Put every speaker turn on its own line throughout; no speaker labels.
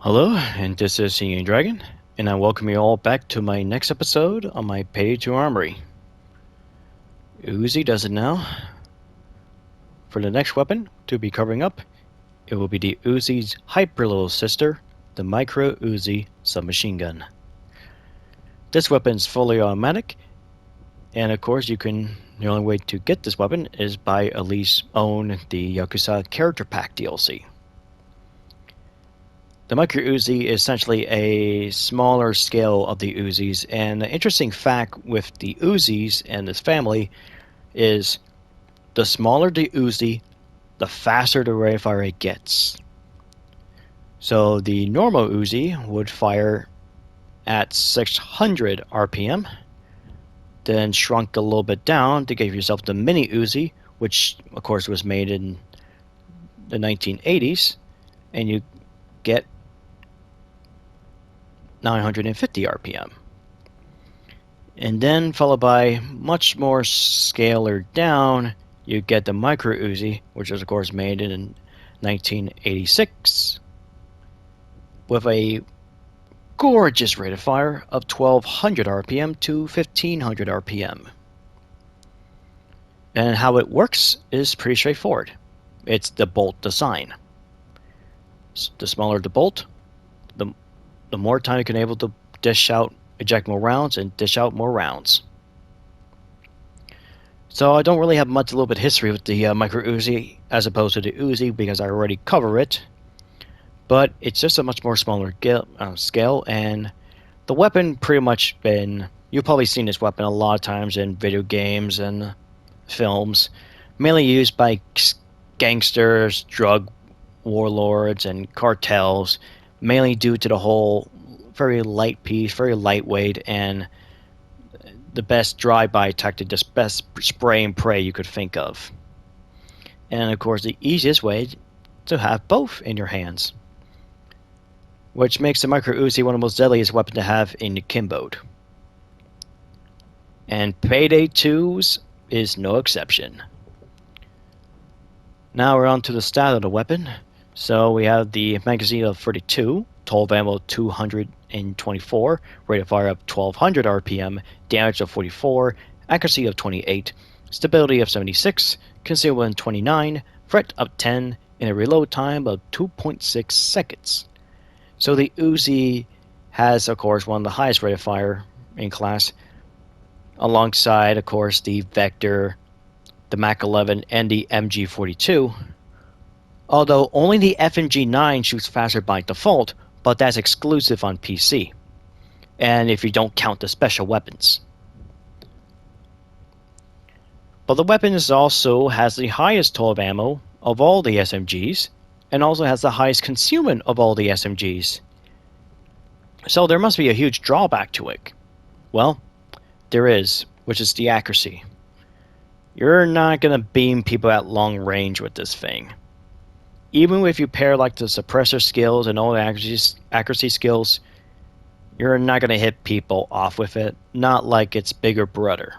Hello, and this is Singing Dragon, and I welcome you all back to my next episode on my Payday 2 Armory. Uzi does it now. For the next weapon to be covering up, it will be the Uzi's hyper little sister, the Micro Uzi submachine gun. This weapon is fully automatic, and of course the only way to get this weapon is by at least own the Yakuza Character Pack DLC. The Micro Uzi is essentially a smaller scale of the Uzis, and the interesting fact with the Uzis and this family is the smaller the Uzi, the faster the rate of fire it gets. So the normal Uzi would fire at 600 RPM, then shrunk a little bit down to give yourself the mini Uzi, which of course was made in the 1980s, and you get 950 RPM. And then followed by much more scaler down, you get the Micro Uzi, which was of course made in 1986, with a gorgeous rate of fire of 1200 RPM to 1500 RPM. And how it works is pretty straightforward. It's the bolt design. The smaller the bolt, the more time you can able to eject more rounds and dish out more rounds. So I don't really have much, a little bit of history with the Micro Uzi as opposed to the Uzi because I already cover it. But it's just a much more smaller scale, and the weapon pretty much you've probably seen this weapon a lot of times in video games and films, mainly used by gangsters, drug warlords, and cartels, mainly due to the whole very light piece, very lightweight, and the best drive-by tactic, the best spray and pray you could think of. And of course the easiest way to have both in your hands, which makes the Micro Uzi one of the most deadliest weapons to have in the Kimbo. And Payday 2's is no exception. Now we're on to the stat of the weapon. So we have the magazine of 32, total ammo 224, rate of fire of 1200 RPM, damage of 44, accuracy of 28, stability of 76, concealment 29, threat of 10, and a reload time of 2.6 seconds. So the Uzi has, of course, one of the highest rate of fire in class, alongside, of course, the Vector, the Mac 11, and the MG42. Although only the FMG9 shoots faster by default, but that's exclusive on PC, and if you don't count the special weapons. But the weapon also has the highest total ammo of all the SMGs, and also has the highest concealment of all the SMGs. So there must be a huge drawback to it. Well, there is, which is the accuracy. You're not going to beam people at long range with this thing. Even if you pair like the suppressor skills and all the accuracy skills, you're not going to hit people off with it, not like its bigger brother.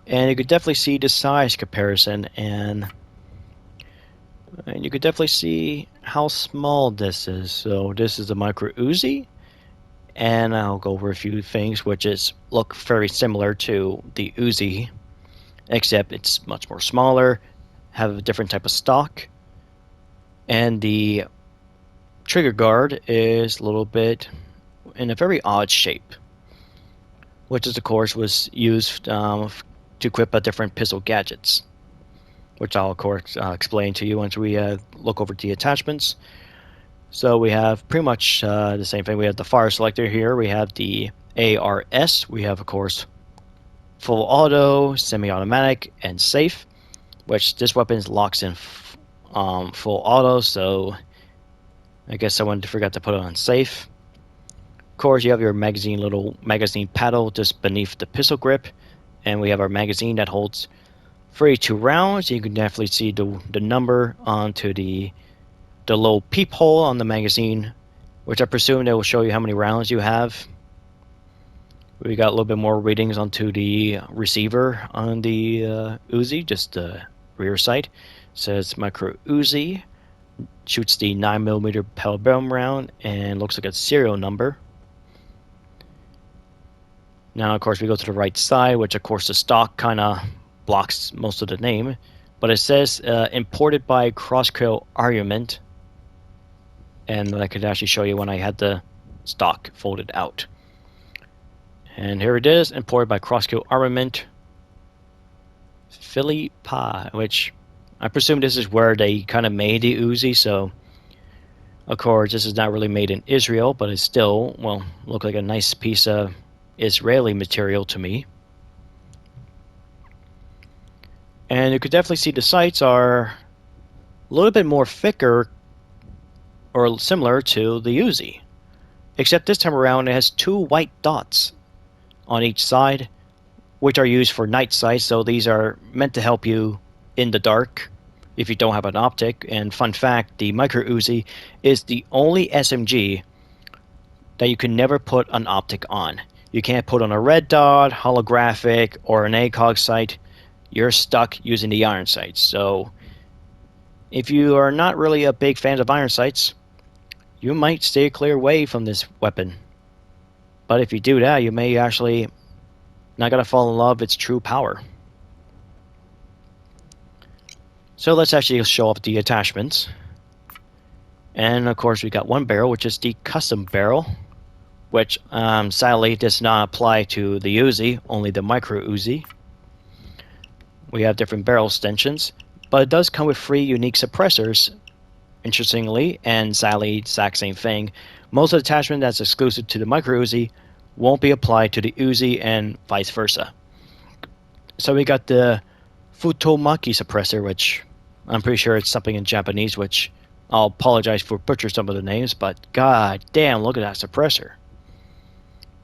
And you could definitely see the size comparison, and you could definitely see how small this is. So this is the Micro Uzi, and I'll go over a few things which look very similar to the Uzi, except it's much more smaller, have a different type of stock, and the trigger guard is a little bit in a very odd shape, which is of course was used to equip different pistol gadgets, which I'll of course explain to you once we look over the attachments. So we have pretty much the same thing. We have the fire selector here, we have the ARS, we have of course full auto, semi-automatic, and safe, which this weapon locks in full auto, so I guess someone forgot to put it on safe. Of course, you have your little magazine paddle just beneath the pistol grip, and we have our magazine that holds 32 rounds. You can definitely see the number onto the little peephole on the magazine, which I presume they will show you how many rounds you have. We got a little bit more readings onto the receiver on the Uzi, just rear sight. It says micro Uzi, shoots the 9mm pellet bomb round, and looks like a serial number. Now, of course, we go to the right side, which, of course, the stock kind of blocks most of the name. But it says imported by Crosskill Armament. And I could actually show you when I had the stock folded out. And here it is, imported by Crosskill Armament. Philippa, which I presume this is where they kind of made the Uzi. So, of course, this is not really made in Israel, but it's still, well, look like a nice piece of Israeli material to me. And you could definitely see the sights are a little bit more thicker or similar to the Uzi. Except this time around it has 2 white dots on each side, which are used for night sight, so these are meant to help you in the dark if you don't have an optic. And fun fact, the Micro Uzi is the only SMG that you can never put an optic on. You can't put on a red dot, holographic, or an ACOG sight. You're stuck using the iron sights. So if you are not really a big fan of iron sights, you might stay clear away from this weapon. But if you do that, you may actually not gonna fall in love with its true power. So let's actually show off the attachments. And of course we got one barrel, which is the custom barrel, which sadly does not apply to the Uzi, only the Micro Uzi. We have different barrel extensions, but it does come with 3 unique suppressors, interestingly, and sadly, exact same thing. Most of the attachment that's exclusive to the Micro Uzi won't be applied to the Uzi and vice versa. So we got the Futomaki suppressor, which I'm pretty sure it's something in Japanese, which I'll apologize for butchering some of the names, but god damn, look at that suppressor.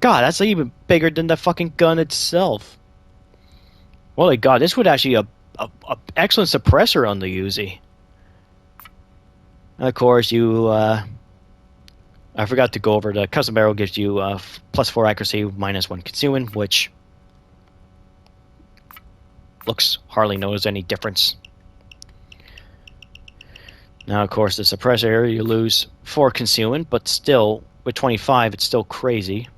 God, that's even bigger than the fucking gun itself. Holy god, this would actually a excellent suppressor on the Uzi. And of course, I forgot to go over the custom barrel gives you +4 accuracy, -1 concealment, which looks hardly knows any difference. Now, of course, the suppressor, you lose 4 concealment, but still, with 25, it's still crazy.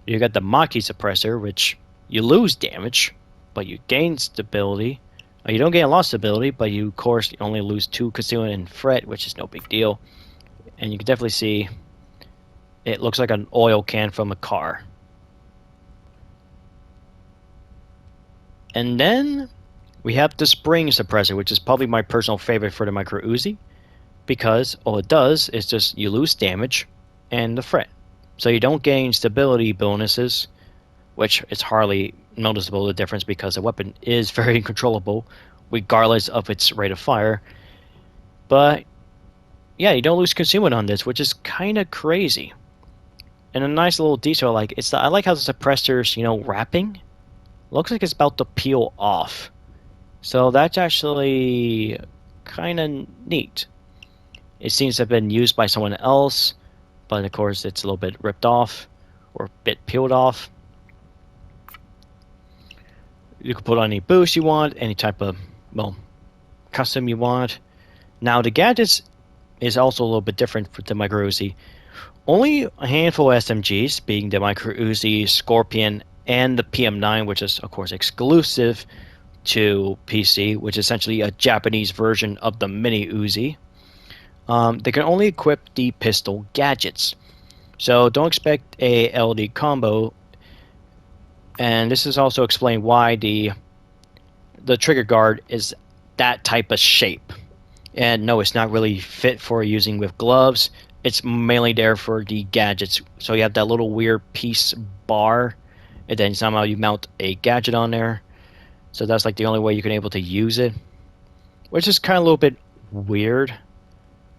You got the Maki suppressor, which you lose damage, but you gain stability. You don't gain a lot of stability, but you, of course, you only lose 2 concealment and fret, which is no big deal. And you can definitely see it looks like an oil can from a car. And then we have the spring suppressor, which is probably my personal favorite for the Micro Uzi, because all it does is just you lose damage and the fret. So you don't gain stability bonuses, which is hardly noticeable the difference because the weapon is very uncontrollable regardless of its rate of fire. But yeah, you don't lose concealment on this, which is kind of crazy. And a nice little detail, like I like how the suppressor's, wrapping looks like it's about to peel off. So that's actually kind of neat. It seems to have been used by someone else, but of course it's a little bit ripped off or a bit peeled off. You can put on any boost you want, any type of, custom you want. Now the gadgets is also a little bit different for the Micro Uzi. Only a handful of SMGs, being the Micro Uzi, Scorpion, and the PM9, which is of course exclusive to PC, which is essentially a Japanese version of the Mini Uzi. They can only equip the pistol gadgets. So don't expect a LD combo. And this is also explained why the trigger guard is that type of shape. And no, it's not really fit for using with gloves. It's mainly there for the gadgets. So you have that little weird piece bar, and then somehow you mount a gadget on there. So that's like the only way you can able to use it, which is kind of a little bit weird.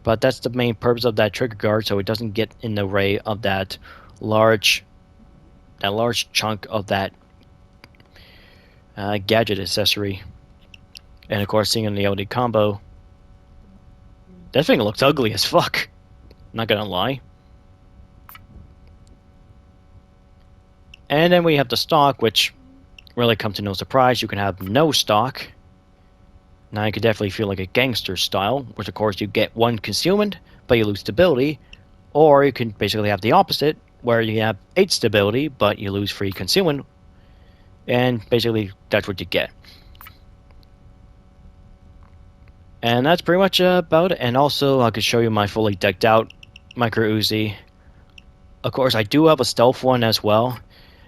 But that's the main purpose of that trigger guard, so it doesn't get in the way of that large chunk of that gadget accessory. And of course, seeing in the LD combo, that thing looks ugly as fuck. Not gonna lie. And then we have the stock, which really come to no surprise. You can have no stock. Now you could definitely feel like a gangster style, which of course you get 1 concealment, but you lose stability, or you can basically have the opposite, where you have 8 stability, but you lose 3 concealment, and basically that's what you get. And that's pretty much about it. And also, I could show you my fully decked out micro Uzi. Of course, I do have a stealth one as well.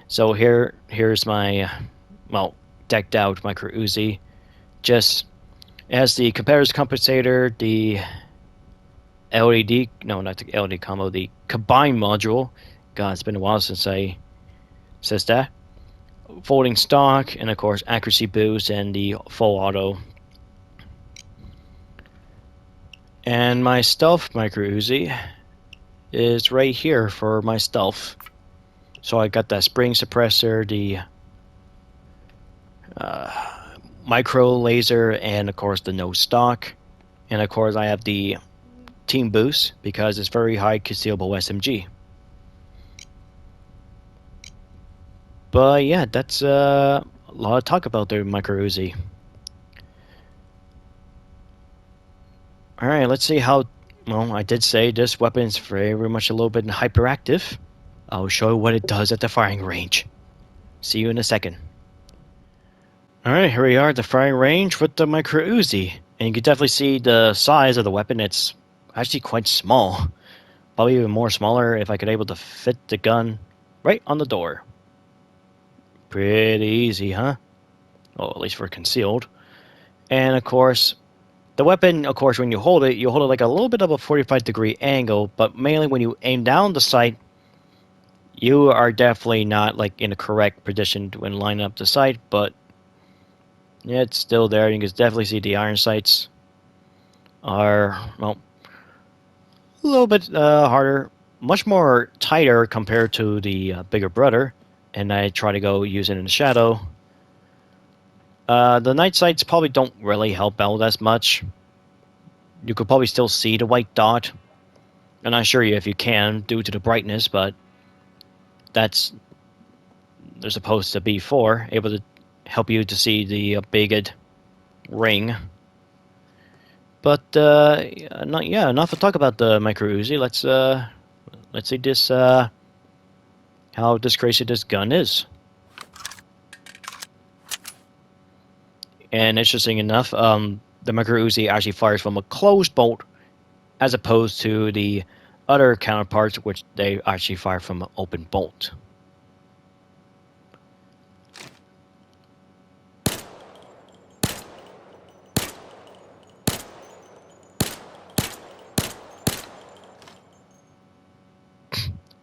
So here's my, well, decked out micro Uzi. Just as the comparator's compensator, the LED, no, not the LED combo, the combine module. God, it's been a while since I says that. Folding stock, and of course, accuracy boost and the full auto. And my stealth micro Uzi is right here for my stealth. So I got that spring suppressor, the micro laser, and of course the no stock. And of course I have the team boost because it's very high concealable SMG. But yeah, that's a lot of talk about the micro Uzi. Alright, let's see how, well, I did say this weapon is very much a little bit hyperactive. I'll show you what it does at the firing range. See you in a second. Alright, here we are at the firing range with the micro Uzi. And you can definitely see the size of the weapon. It's actually quite small. Probably even more smaller if I could able to fit the gun right on the door. Pretty easy, huh? Well, at least for concealed. And of course, the weapon, of course, when you hold it like a little bit of a 45-degree angle, but mainly when you aim down the sight, you are definitely not like in a correct position when lining up the sight, but yeah, it's still there. You can definitely see the iron sights are, well, a little bit harder, much more tighter compared to the bigger brother, and I try to go use it in the shadow. The night sights probably don't really help out as much. You could probably still see the white dot. I'm not sure if you can due to the brightness, but that's they're supposed to be for, able to help you to see the bigot ring. But enough to talk about the micro Uzi. Let's see this how crazy this gun is. And interesting enough, the micro Uzi actually fires from a closed bolt, as opposed to the other counterparts, which they actually fire from an open bolt.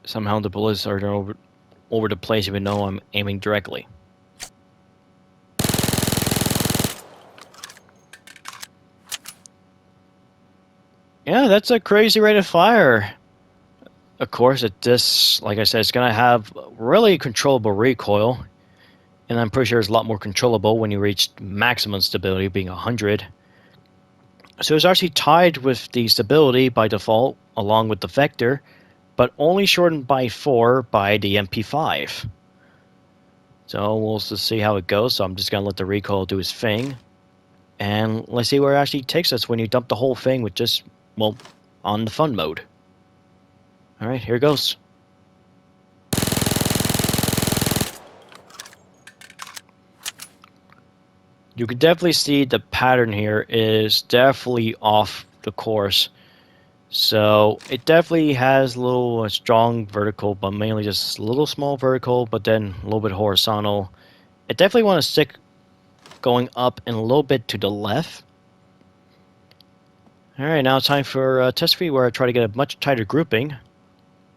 Somehow the bullets are over the place even though I'm aiming directly. Yeah, that's a crazy rate of fire. Of course, like I said, it's going to have really controllable recoil. And I'm pretty sure it's a lot more controllable when you reach maximum stability, being 100. So it's actually tied with the stability by default, along with the vector, but only shortened by 4 by the MP5. So we'll just see how it goes. So I'm just going to let the recoil do its thing. And let's see where it actually takes us when you dump the whole thing with just, well, on the fun mode. Alright, here it goes. You can definitely see the pattern here is definitely off the course. So it definitely has a little strong vertical, but mainly just a little small vertical, but then a little bit horizontal. I definitely want to stick going up and a little bit to the left. Alright, now it's time for test 3, where I try to get a much tighter grouping,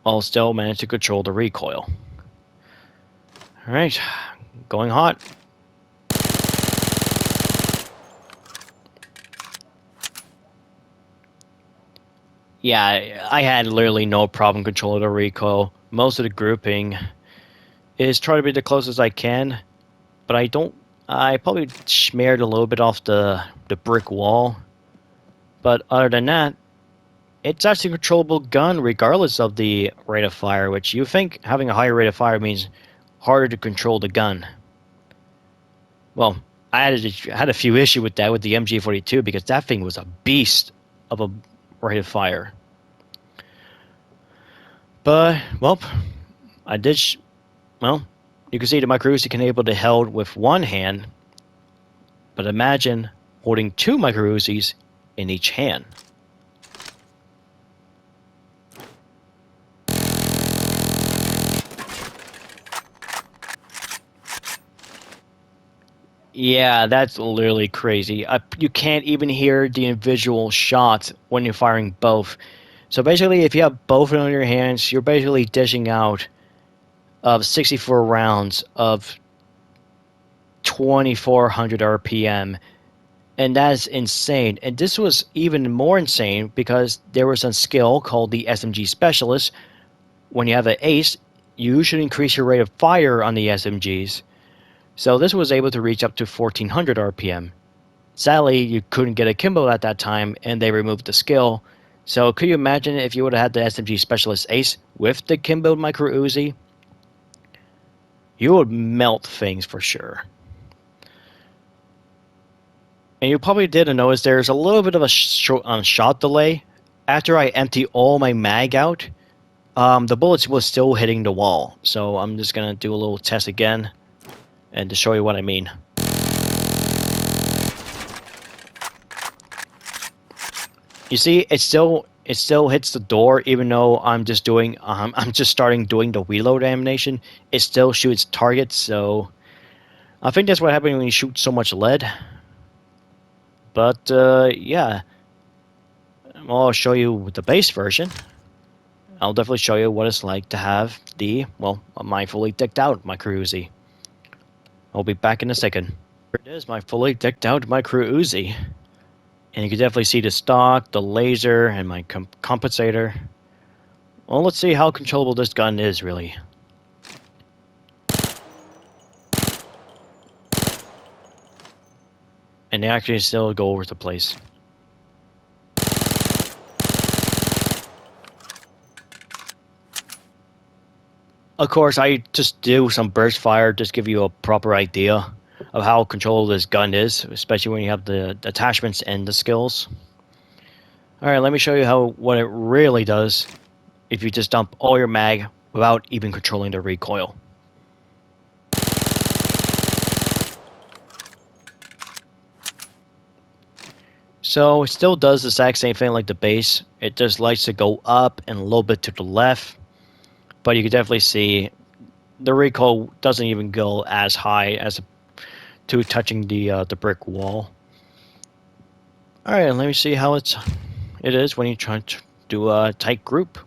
while still manage to control the recoil. Alright, going hot. Yeah, I had literally no problem controlling the recoil. Most of the grouping is try to be the closest I can, but I probably smeared a little bit off the brick wall. But other than that, it's actually a controllable gun regardless of the rate of fire, which you think having a higher rate of fire means harder to control the gun. Well, had a few issues with that with the MG42 because that thing was a beast of a rate of fire. But well, I did. Well, you can see the micro Uzi can able to held with one hand, but imagine holding two micro Uzis in each hand. Yeah, that's literally crazy. You can't even hear the individual shots when you're firing both. So basically, if you have both on your hands, you're basically dishing out of 64 rounds of 2400 RPM, and that's insane. And this was even more insane because there was a skill called the SMG Specialist. When you have an ace, you should increase your rate of fire on the SMGs. So this was able to reach up to 1400 RPM. Sadly, you couldn't get a Kimbo at that time, and they removed the skill. So could you imagine if you would have had the SMG Specialist Ace with the Kimbo Micro Uzi? You would melt things for sure. And you probably didn't notice there's a little bit of a shot delay. After I empty all my mag out, the bullets was still hitting the wall. So I'm just going to do a little test again and to show you what I mean. You see, it still hits the door even though I'm just starting doing the reload animation. It still shoots targets, so I think that's what happens when you shoot so much lead. But yeah, I'll show you the base version. I'll definitely show you what it's like to have my fully decked out micro Uzi. I'll be back in a second. Here it is, my fully decked out micro Uzi. And you can definitely see the stock, the laser, and my compensator. Well, let's see how controllable this gun is, really. And they actually still go over the place. Of course, I just do some burst fire, just give you a proper idea of how controllable this gun is, especially when you have the attachments and the skills. Alright, let me show you what it really does if you just dump all your mag without even controlling the recoil. So it still does the exact same thing like the base. It just likes to go up and a little bit to the left. But you can definitely see the recoil doesn't even go as high as to touching the brick wall. Alright, let me see how it is when you try to do a tight group.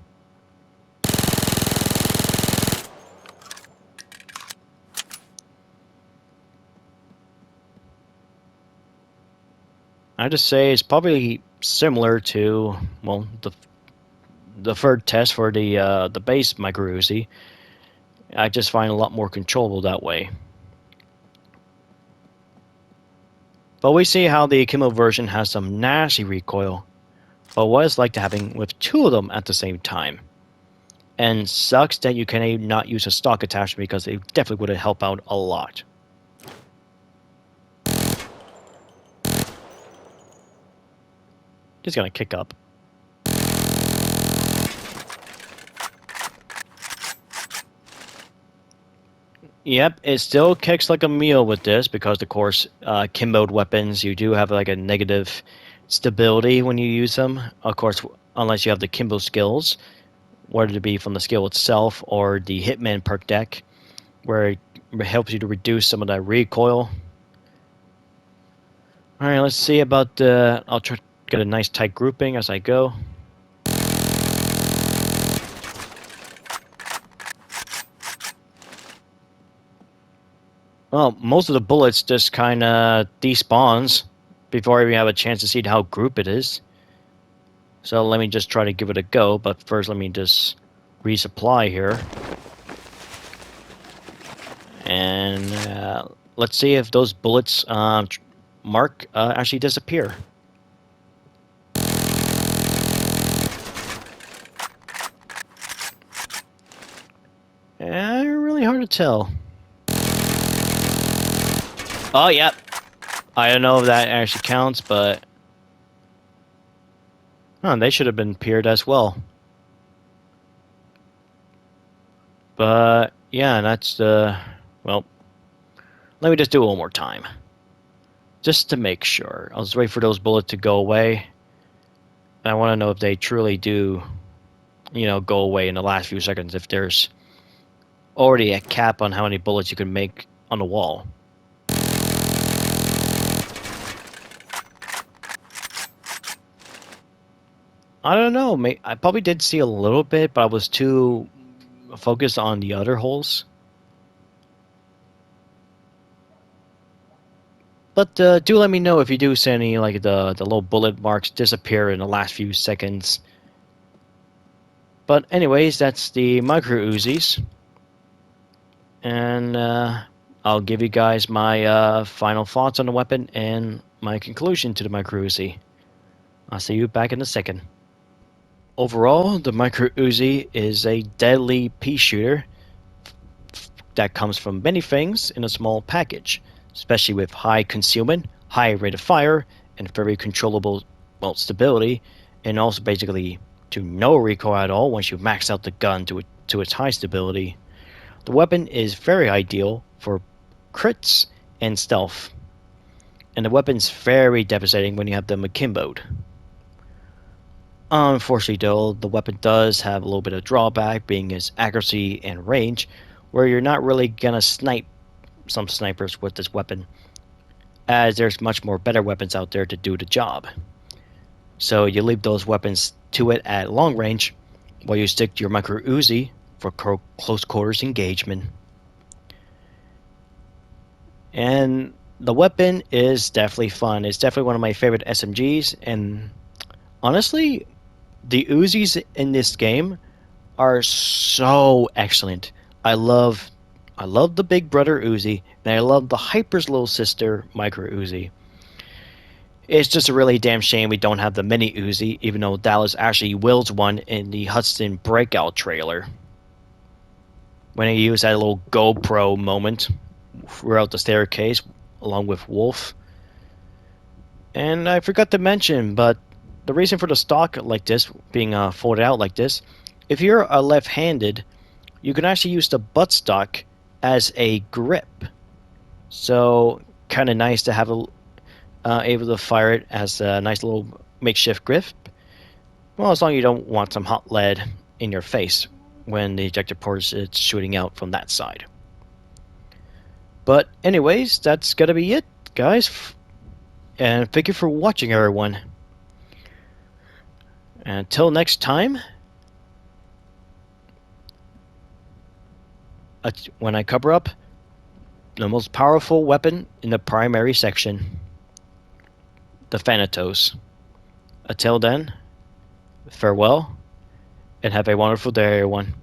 I just say it's probably similar to the third test for the base micro Uzi. I just find a lot more controllable that way. But we see how the Akimo version has some nasty recoil. But what it's like to having with two of them at the same time. And sucks that you can not use a stock attachment because it definitely would have helped out a lot. Just gonna kick up. Yep, it still kicks like a mule with this because, of course, Kimboed weapons, you do have like a negative stability when you use them. Of course, unless you have the Kimbo skills, whether it be from the skill itself or the Hitman perk deck, where it helps you to reduce some of that recoil. Alright, let's see about I'll try to get a nice tight grouping as I go. Well, most of the bullets just kind of despawns before I even have a chance to see how group it is. So let me just try to give it a go, but first let me just resupply here. And let's see if those bullets mark actually disappear. Really hard to tell. Oh, yeah. I don't know if that actually counts, but they should have been peered as well. But yeah, that's the well. Let me just do it one more time, just to make sure. I'll just wait for those bullets to go away. I want to know if they truly do, go away in the last few seconds. If there's already a cap on how many bullets you can make on the wall. I don't know. I probably did see a little bit, but I was too focused on the other holes. But do let me know if you do see any like the little bullet marks disappear in the last few seconds. But anyways, that's the micro Uzis, and I'll give you guys my final thoughts on the weapon and my conclusion to the micro Uzi. I'll see you back in a second. Overall, the micro Uzi is a deadly pea shooter that comes from many things in a small package, especially with high concealment, high rate of fire, and very controllable stability, and also basically to no recoil at all once you max out the gun to its high stability. The weapon is very ideal for crits and stealth, and the weapon's very devastating when you have them akimboed. Unfortunately, though, the weapon does have a little bit of drawback, being its accuracy and range, where you're not really gonna snipe some snipers with this weapon, as there's much more better weapons out there to do the job. So you leave those weapons to it at long range, while you stick to your micro Uzi for close quarters engagement. And the weapon is definitely fun. It's definitely one of my favorite SMGs, and honestly, the Uzis in this game are so excellent. I love the Big Brother Uzi, and I love the Hyper's little sister Micro Uzi. It's just a really damn shame we don't have the Mini Uzi, even though Dallas actually wields one in the Hudson Breakout trailer. When he used that little GoPro moment throughout the staircase, along with Wolf. And I forgot to mention, but the reason for the stock like this, being folded out like this, if you're a left-handed, you can actually use the buttstock as a grip. So kind of nice to have able to fire it as a nice little makeshift grip. Well, as long as you don't want some hot lead in your face when the ejector port is shooting out from that side. But anyways, that's gonna be it, guys. And thank you for watching, everyone. And until next time, when I cover up the most powerful weapon in the primary section, the Thanatos. Until then, farewell, and have a wonderful day, everyone.